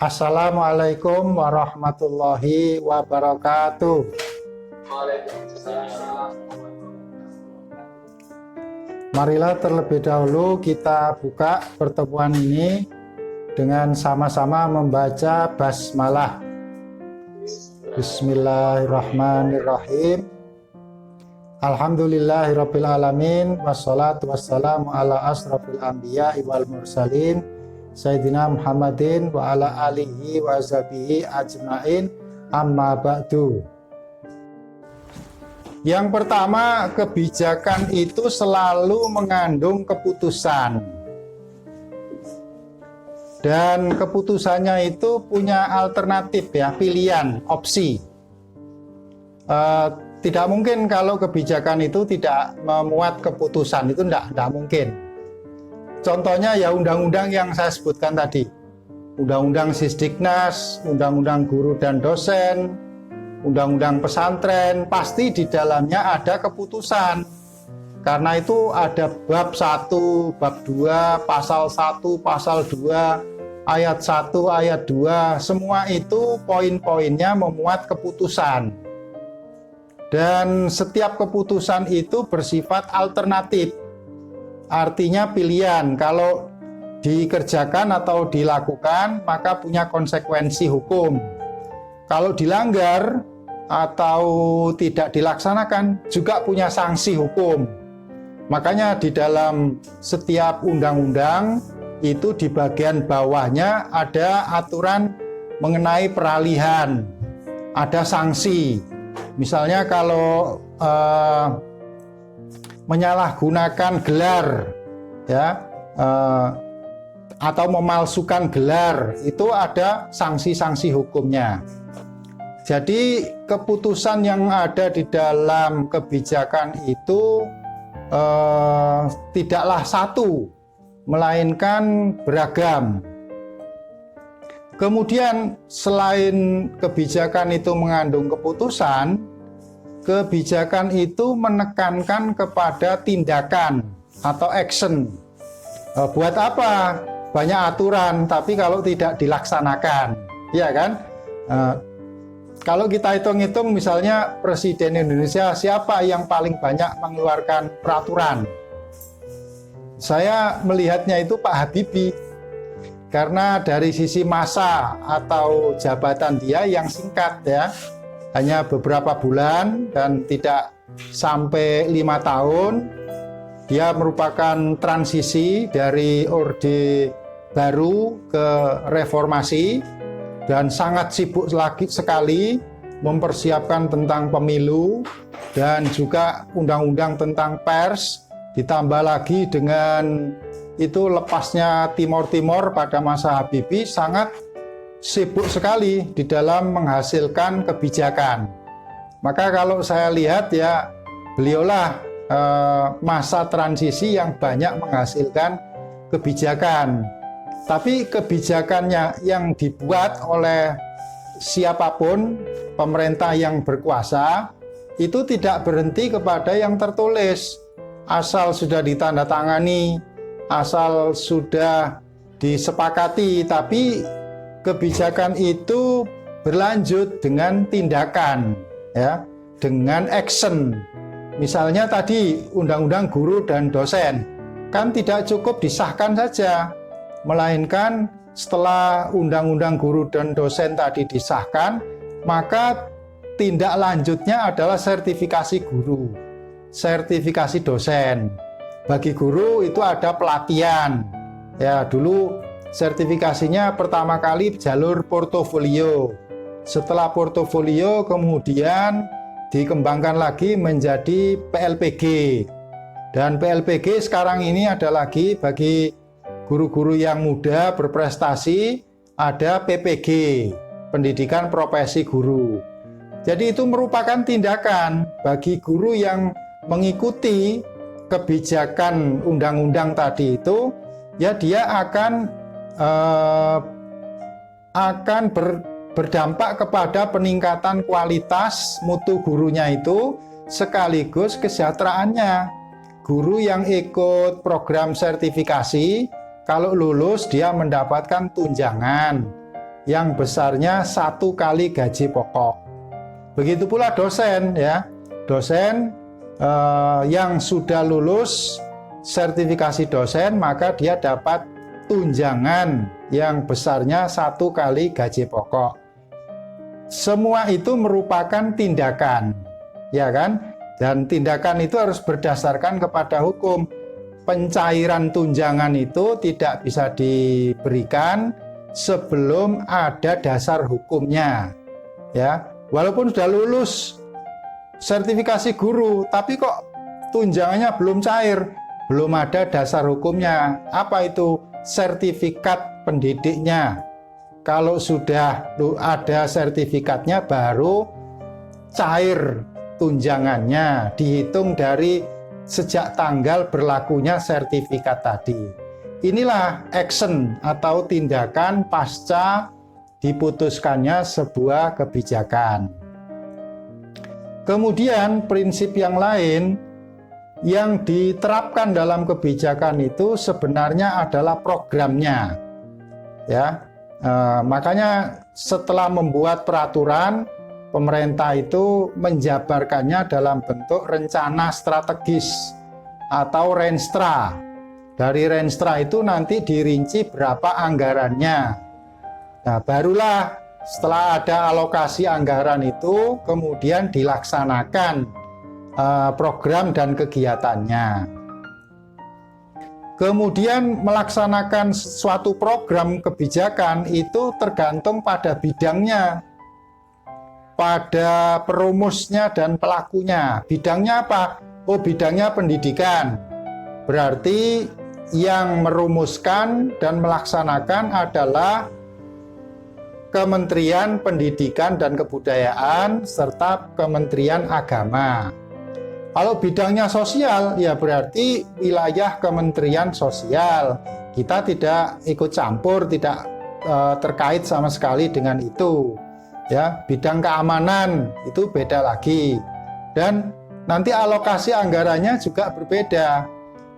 Assalamualaikum warahmatullahi wabarakatuh. Marilah terlebih dahulu kita buka pertemuan ini dengan sama-sama membaca basmalah. Bismillahirrahmanirrahim. Alhamdulillahirabbil alamin wassalatu wassalamu ala asrofil anbiya'i wal mursalin Sayyidina Muhammadin wa ala alihi wa sahbihi ajmain, amma ba'du. Yang pertama, kebijakan itu selalu mengandung keputusan. Dan keputusannya itu punya alternatif ya, pilihan, opsi. Tidak mungkin kalau kebijakan itu tidak memuat keputusan, itu tidak mungkin. Contohnya ya undang-undang yang saya sebutkan tadi. Undang-undang Sisdiknas, undang-undang guru dan dosen, undang-undang pesantren, pasti di dalamnya ada keputusan. Karena itu ada bab 1, bab 2, pasal 1, pasal 2, ayat 1, ayat 2, semua itu poin-poinnya memuat keputusan. Dan setiap keputusan itu bersifat alternatif. Artinya pilihan, kalau dikerjakan atau dilakukan maka punya konsekuensi hukum. Kalau dilanggar atau tidak dilaksanakan juga punya sanksi hukum. Makanya di dalam setiap undang-undang itu di bagian bawahnya ada aturan mengenai peralihan, ada sanksi. Misalnya kalau menyalahgunakan gelar ya atau memalsukan gelar, itu ada sanksi-sanksi hukumnya. Jadi keputusan yang ada di dalam kebijakan itu tidaklah satu, melainkan beragam. Kemudian selain kebijakan itu mengandung keputusan, kebijakan itu menekankan kepada tindakan atau action. Buat apa? Banyak aturan, tapi kalau tidak dilaksanakan, ya kan? Kalau kita hitung-hitung, misalnya Presiden Indonesia, siapa yang paling banyak mengeluarkan peraturan? Saya melihatnya itu Pak Habibie, karena dari sisi masa atau jabatan dia yang singkat ya, hanya beberapa bulan dan tidak sampai 5 tahun. Dia merupakan transisi dari Orde Baru ke Reformasi dan sangat sibuk sekali mempersiapkan tentang pemilu dan juga undang-undang tentang pers, ditambah lagi dengan itu lepasnya Timor Timur pada masa Habibie, sangat sibuk sekali di dalam menghasilkan kebijakan. Maka kalau saya lihat ya, beliaulah masa transisi yang banyak menghasilkan kebijakan. Tapi kebijakannya yang dibuat oleh siapapun, pemerintah yang berkuasa, itu tidak berhenti kepada yang tertulis. Asal sudah ditandatangani, asal sudah disepakati, tapi kebijakan itu berlanjut dengan tindakan, ya, dengan action. Misalnya tadi undang-undang guru dan dosen, kan tidak cukup disahkan saja, melainkan setelah undang-undang guru dan dosen tadi disahkan, maka tindak lanjutnya adalah sertifikasi guru, sertifikasi dosen. Bagi guru itu ada pelatihan, ya dulu sertifikasinya pertama kali jalur portofolio. Setelah portofolio kemudian dikembangkan lagi menjadi PLPG. Dan PLPG sekarang ini ada lagi bagi guru-guru yang muda berprestasi, ada PPG, Pendidikan Profesi Guru. Jadi itu merupakan tindakan bagi guru yang mengikuti kebijakan undang-undang tadi itu, ya dia akan berdampak kepada peningkatan kualitas mutu gurunya itu sekaligus kesejahteraannya. Guru yang ikut program sertifikasi, kalau lulus dia mendapatkan tunjangan, yang besarnya 1 kali gaji pokok. Begitu pula dosen ya. Dosen yang sudah lulus sertifikasi dosen, maka dia dapat tunjangan yang besarnya 1 kali gaji pokok. Semua itu merupakan tindakan, ya kan? Dan tindakan itu harus berdasarkan kepada hukum. Pencairan tunjangan itu tidak bisa diberikan sebelum ada dasar hukumnya. Ya, walaupun sudah lulus sertifikasi guru, tapi kok tunjangannya belum cair, belum ada dasar hukumnya. Apa itu? Sertifikat pendidiknya. Kalau sudah ada sertifikatnya baru cair tunjangannya, dihitung dari sejak tanggal berlakunya sertifikat tadi. Inilah action atau tindakan pasca diputuskannya sebuah kebijakan. Kemudian prinsip yang lain yang diterapkan dalam kebijakan itu sebenarnya adalah programnya. Ya, makanya setelah membuat peraturan, pemerintah itu menjabarkannya dalam bentuk rencana strategis atau Renstra. Dari Renstra itu nanti dirinci berapa anggarannya. Nah, barulah setelah ada alokasi anggaran itu kemudian dilaksanakan program dan kegiatannya. Kemudian melaksanakan suatu program kebijakan itu tergantung pada bidangnya, pada perumusnya dan pelakunya. Bidangnya apa? Oh, bidangnya pendidikan. Berarti yang merumuskan dan melaksanakan adalah Kementerian Pendidikan dan Kebudayaan serta Kementerian Agama. Kalau bidangnya sosial, ya berarti wilayah Kementerian Sosial. Kita tidak ikut campur, tidak terkait sama sekali dengan itu. Ya, bidang keamanan itu beda lagi. Dan nanti alokasi anggarannya juga berbeda.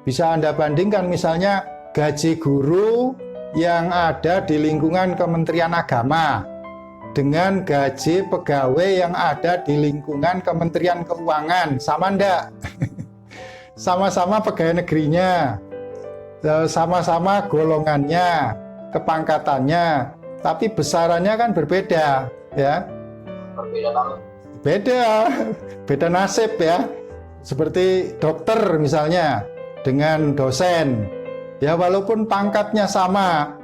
Bisa Anda bandingkan misalnya gaji guru yang ada di lingkungan Kementerian Agama dengan gaji pegawai yang ada di lingkungan Kementerian Keuangan. Sama enggak? Sama-sama pegawai negerinya, sama-sama golongannya, kepangkatannya, tapi besarannya kan berbeda, ya. Berbeda banget. Beda nasib ya. Seperti dokter misalnya dengan dosen. Ya walaupun pangkatnya sama,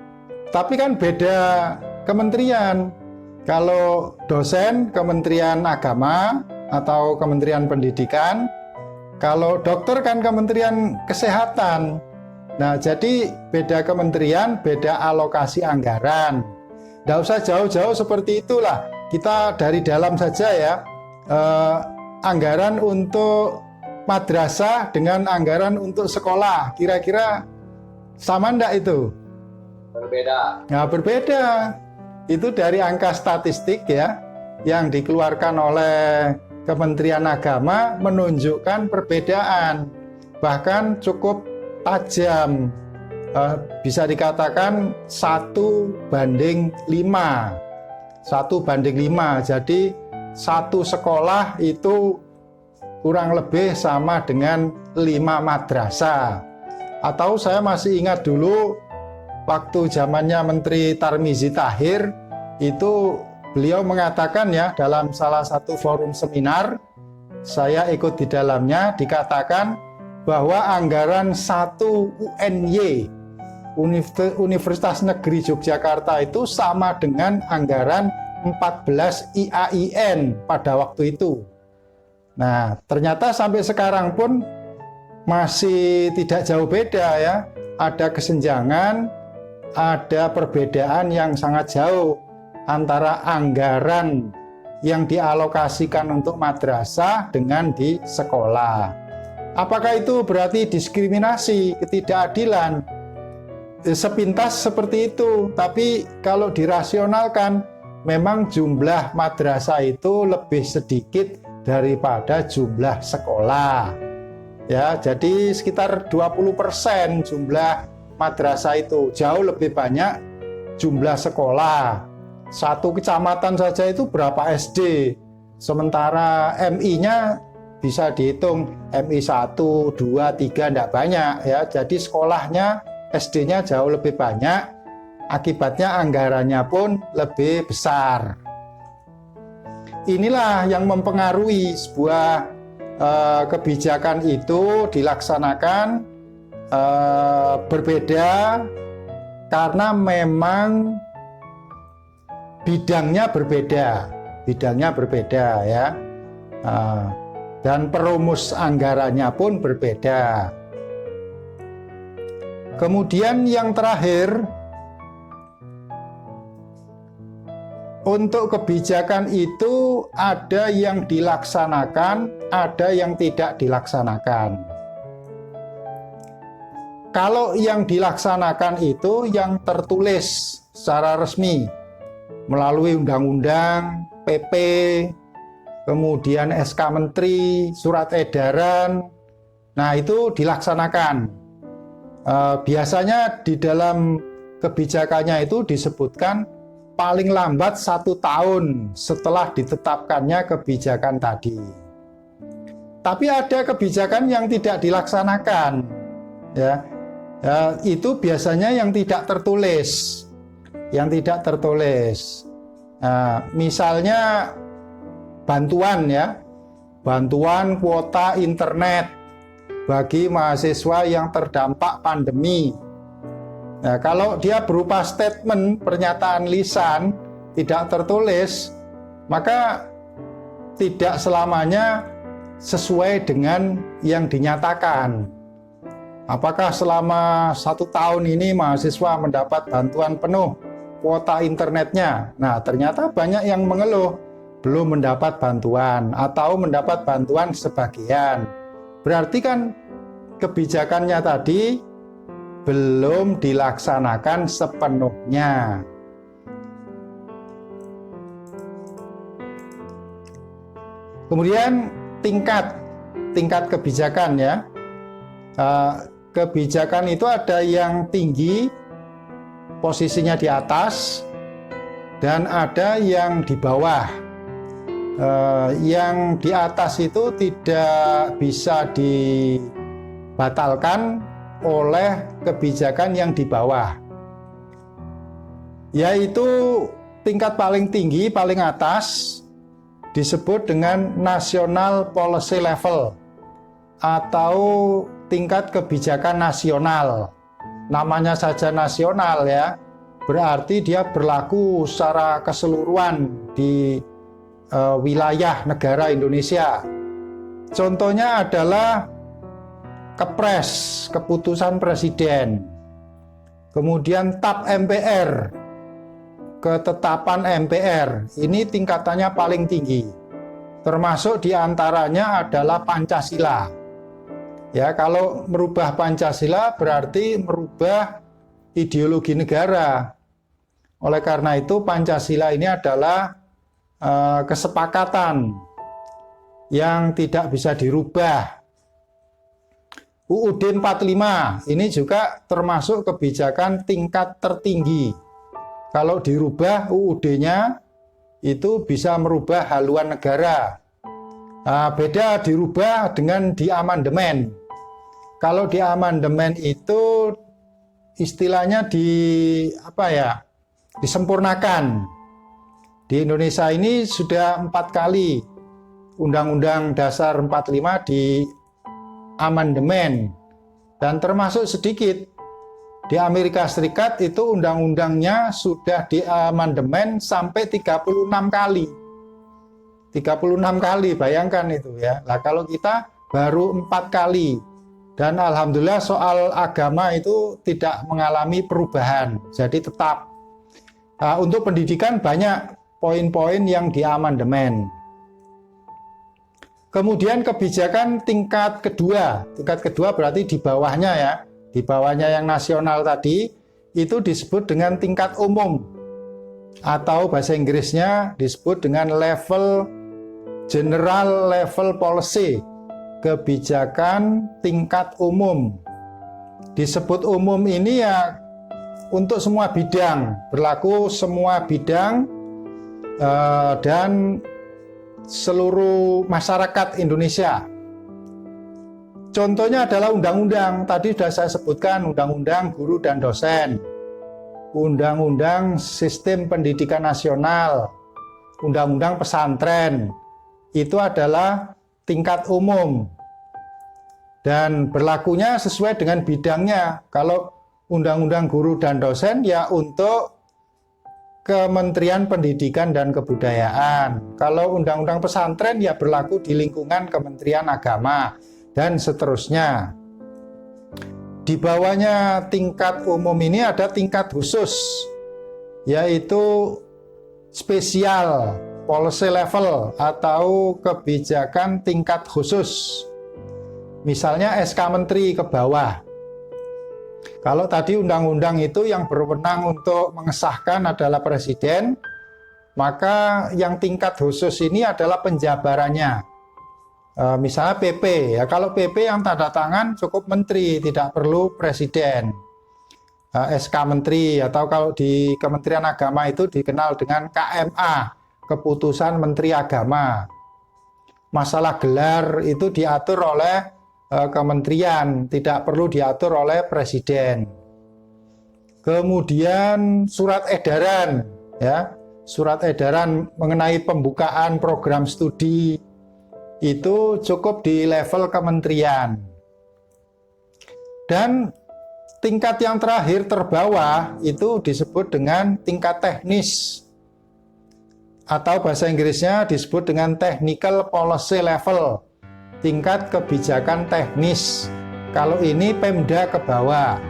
tapi kan beda kementerian. Kalau dosen Kementerian Agama atau Kementerian Pendidikan, kalau dokter kan Kementerian Kesehatan. Nah, jadi beda kementerian, beda alokasi anggaran. Nggak usah jauh-jauh seperti itulah. Kita dari dalam saja ya, anggaran untuk madrasah dengan anggaran untuk sekolah, kira-kira sama enggak itu? Berbeda. Nah, berbeda. Itu dari angka statistik ya, yang dikeluarkan oleh Kementerian Agama menunjukkan perbedaan. Bahkan cukup tajam. Bisa dikatakan 1:5. 1:5. Jadi satu sekolah itu kurang lebih sama dengan 5 madrasah. Atau saya masih ingat dulu waktu zamannya Menteri Tarmizi Tahir, itu beliau mengatakan ya dalam salah satu forum seminar, saya ikut di dalamnya, dikatakan bahwa anggaran 1 UNY, Universitas Negeri Yogyakarta itu sama dengan anggaran 14 IAIN pada waktu itu. Nah, ternyata sampai sekarang pun masih tidak jauh beda ya. Ada kesenjangan, ada perbedaan yang sangat jauh antara anggaran yang dialokasikan untuk madrasah dengan di sekolah. Apakah itu berarti diskriminasi, ketidakadilan? Sepintas seperti itu, tapi kalau dirasionalkan, memang jumlah madrasah itu lebih sedikit daripada jumlah sekolah. Ya, jadi sekitar 20% jumlah madrasah itu, jauh lebih banyak jumlah sekolah. Satu kecamatan saja itu berapa SD, sementara MI-nya bisa dihitung MI 1, 2, 3 tidak banyak ya. Jadi sekolahnya SD-nya jauh lebih banyak, akibatnya anggarannya pun lebih besar. Inilah yang mempengaruhi sebuah kebijakan itu dilaksanakan berbeda karena memang bidangnya berbeda ya, dan perumus anggarannya pun berbeda. Kemudian yang terakhir, untuk kebijakan itu ada yang dilaksanakan, ada yang tidak dilaksanakan. Kalau yang dilaksanakan itu yang tertulis secara resmi melalui undang-undang, PP, kemudian SK Menteri, surat edaran. Nah, itu dilaksanakan. Biasanya di dalam kebijakannya itu disebutkan paling lambat 1 tahun setelah ditetapkannya kebijakan tadi. Tapi ada kebijakan yang tidak dilaksanakan, ya. Itu biasanya yang tidak tertulis. Misalnya bantuan ya, bantuan kuota internet bagi mahasiswa yang terdampak pandemi. Nah, kalau dia berupa statement, pernyataan lisan, tidak tertulis, maka tidak selamanya sesuai dengan yang dinyatakan. Apakah selama 1 tahun ini mahasiswa mendapat bantuan penuh kuota internetnya? Nah, ternyata banyak yang mengeluh belum mendapat bantuan atau mendapat bantuan sebagian. Berarti kan kebijakannya tadi belum dilaksanakan sepenuhnya. Kemudian tingkat kebijakan ya. Kebijakan itu ada yang tinggi, posisinya di atas, dan ada yang di bawah. Yang di atas itu tidak bisa dibatalkan oleh kebijakan yang di bawah, yaitu tingkat paling tinggi, paling atas disebut dengan national policy level atau tingkat kebijakan nasional. Namanya saja nasional ya, berarti dia berlaku secara keseluruhan di wilayah negara Indonesia. Contohnya adalah Kepres, keputusan presiden. Kemudian TAP MPR, ketetapan MPR. Ini tingkatannya paling tinggi. Termasuk diantaranya adalah Pancasila. Ya, kalau merubah Pancasila berarti merubah ideologi negara. Oleh karena itu Pancasila ini adalah kesepakatan yang tidak bisa dirubah. UUD 45 ini juga termasuk kebijakan tingkat tertinggi. Kalau dirubah UUD-nya itu bisa merubah haluan negara. Beda dirubah dengan diamandemen. Kalau diamandemen itu istilahnya disempurnakan. Di Indonesia ini sudah 4 kali Undang-Undang Dasar 45 di amandemen, dan termasuk sedikit di Amerika Serikat itu undang-undangnya sudah diamandemen sampai 36 kali. 36 kali, bayangkan itu ya. Nah, kalau kita baru 4 kali. Dan alhamdulillah soal agama itu tidak mengalami perubahan, jadi tetap. Untuk pendidikan banyak poin-poin yang diamandemen. Kemudian kebijakan tingkat kedua berarti di bawahnya ya, di bawahnya yang nasional tadi, itu disebut dengan tingkat umum, atau bahasa Inggrisnya disebut dengan general level policy, kebijakan tingkat umum. Disebut umum ini ya untuk semua bidang, berlaku semua bidang dan seluruh masyarakat Indonesia. Contohnya adalah undang-undang, tadi sudah saya sebutkan, undang-undang guru dan dosen, undang-undang sistem pendidikan nasional, undang-undang pesantren, itu adalah tingkat umum dan berlakunya sesuai dengan bidangnya. Kalau undang-undang guru dan dosen ya untuk Kementerian Pendidikan dan Kebudayaan. Kalau undang-undang pesantren ya berlaku di lingkungan Kementerian Agama dan seterusnya. Di bawahnya tingkat umum ini ada tingkat khusus, yaitu spesial policy level atau kebijakan tingkat khusus. Misalnya SK Menteri ke bawah. Kalau tadi undang-undang itu yang berwenang untuk mengesahkan adalah presiden, maka yang tingkat khusus ini adalah penjabarannya. Misalnya PP, ya kalau PP yang tanda tangan cukup menteri, tidak perlu presiden. SK Menteri, atau kalau di Kementerian Agama itu dikenal dengan KMA, Keputusan Menteri Agama. Masalah gelar itu diatur oleh kementerian, tidak perlu diatur oleh presiden. Kemudian surat edaran, ya, surat edaran mengenai pembukaan program studi itu cukup di level kementerian. Dan tingkat yang terakhir terbawah itu disebut dengan tingkat teknis, atau bahasa Inggrisnya disebut dengan technical policy level, tingkat kebijakan teknis. Kalau ini Pemda ke bawah,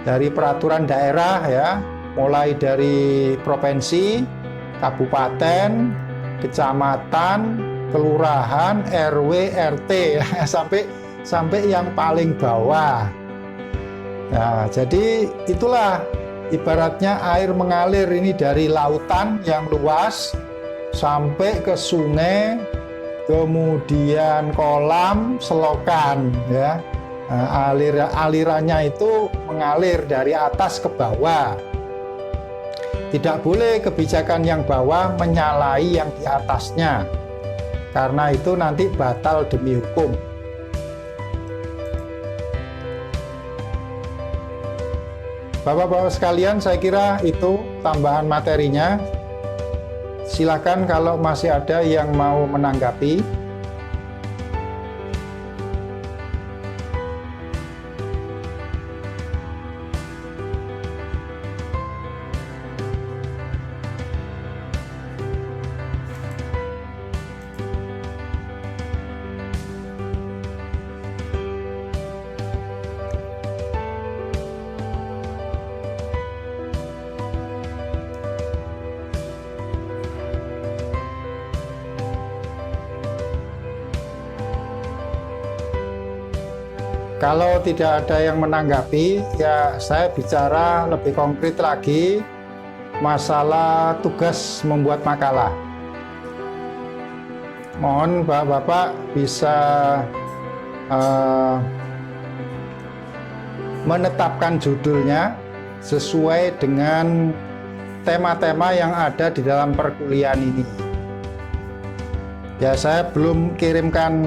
dari peraturan daerah ya, mulai dari provinsi, kabupaten, kecamatan, kelurahan, RW, RT sampai yang paling bawah. Nah, jadi itulah ibaratnya air mengalir ini dari lautan yang luas sampai ke sungai, kemudian kolam, selokan ya. Nah, alirannya itu mengalir dari atas ke bawah. Tidak boleh kebijakan yang bawah menyalahi yang di atasnya, karena itu nanti batal demi hukum. Bapak-bapak sekalian, saya kira itu tambahan materinya. Silakan kalau masih ada yang mau menanggapi. Kalau tidak ada yang menanggapi, ya saya bicara lebih konkret lagi masalah tugas membuat makalah. Mohon Bapak-bapak bisa menetapkan judulnya sesuai dengan tema-tema yang ada di dalam perkuliahan ini. Ya, saya belum kirimkan